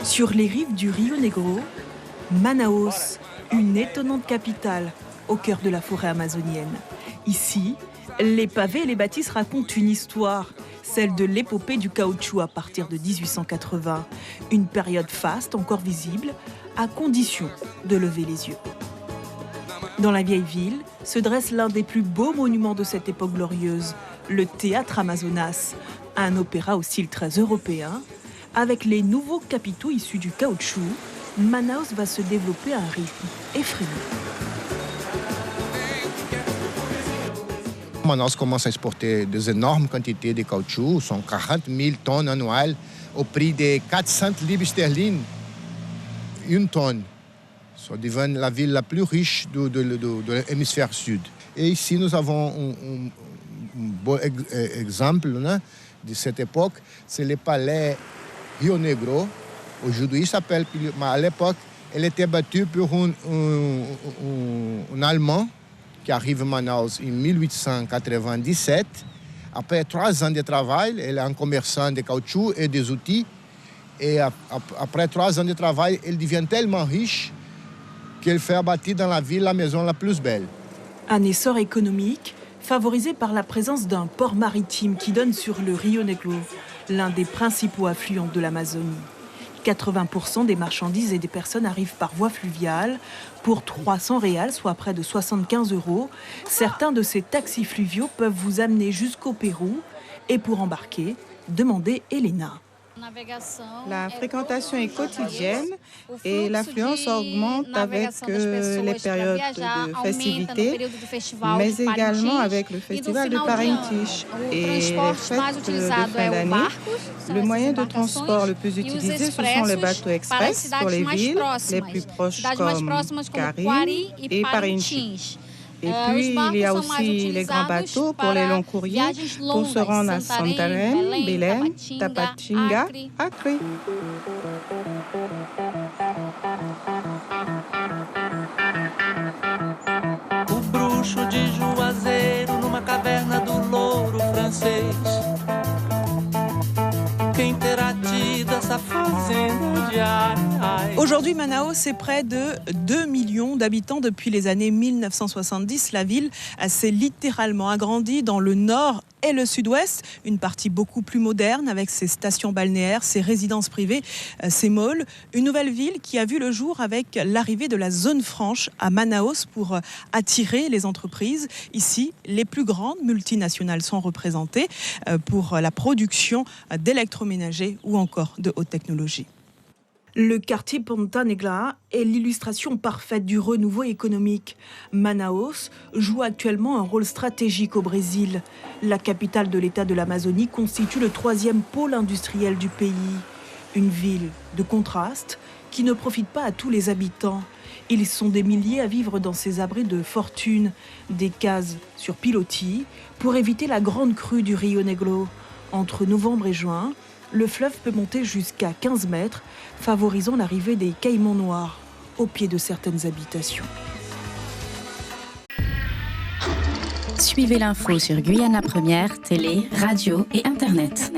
Sur les rives du Rio Negro, Manaus, une étonnante capitale au cœur de la forêt amazonienne. Ici, les pavés et les bâtisses racontent une histoire, celle de l'épopée du caoutchouc à partir de 1880. Une période faste encore visible, à condition de lever les yeux. Dans la vieille ville se dresse l'un des plus beaux monuments de cette époque glorieuse, le Théâtre Amazonas, un opéra au style très européen. Avec les nouveaux capitaux issus du caoutchouc, Manaus va se développer à un rythme effréné. Manaus commence à exporter des énormes quantités de caoutchouc, sont 40 000 tonnes annuelles, au prix de 400 livres sterling, une tonne. Ça devient la ville la plus riche de l'hémisphère sud. Et ici, nous avons un bon exemple de cette époque, c'est le palais Rio Negro. Aujourd'hui, il s'appelle, mais à l'époque, elle était battue par un Allemand qui arrive à Manaus en 1897. Après 3 ans de travail, elle est un commerçant de caoutchouc et des outils. Et après 3 ans de travail, elle devient tellement riche qu'elle fait bâtir dans la ville la maison la plus belle. Un essor économique favorisé par la présence d'un port maritime qui donne sur le Rio Negro, l'un des principaux affluents de l'Amazonie. 80% des marchandises et des personnes arrivent par voie fluviale pour 300 reals, soit près de 75 €. Certains de ces taxis fluviaux peuvent vous amener jusqu'au Pérou. Et pour embarquer, demandez Helena. La fréquentation est quotidienne et l'affluence augmente avec les périodes de festivités, mais également avec le festival de Parintich et les fêtes de fin d'année. Le moyen de transport le plus utilisé, ce sont les bateaux express pour les villes les plus proches comme Carim et Parintich. Et puis, il y a aussi les grands bateaux pour les longs courriers pour se rendre à Santarém, Belém, Tapatinga, Acre. O bruxo de Juazeiro numa caverna do louro francês. Quem terá tido essa fazenda de ai. Aujourd'hui, Manaus, c'est près de 2 millions d'habitants depuis les années 1970. La ville s'est littéralement agrandie dans le nord et le sud-ouest, une partie beaucoup plus moderne avec ses stations balnéaires, ses résidences privées, ses malls. Une nouvelle ville qui a vu le jour avec l'arrivée de la zone franche à Manaus pour attirer les entreprises. Ici, les plus grandes multinationales sont représentées pour la production d'électroménagers ou encore de haute technologie. Le quartier Ponta Negra est l'illustration parfaite du renouveau économique. Manaus joue actuellement un rôle stratégique au Brésil. La capitale de l'État de l'Amazonie constitue le 3e pôle industriel du pays. Une ville de contraste qui ne profite pas à tous les habitants. Ils sont des milliers à vivre dans ces abris de fortune, des cases sur pilotis, pour éviter la grande crue du Rio Negro. Entre novembre et juin, le fleuve peut monter jusqu'à 15 mètres, favorisant l'arrivée des caïmans noirs au pied de certaines habitations. Suivez l'info sur Guyana Première, télé, radio et Internet.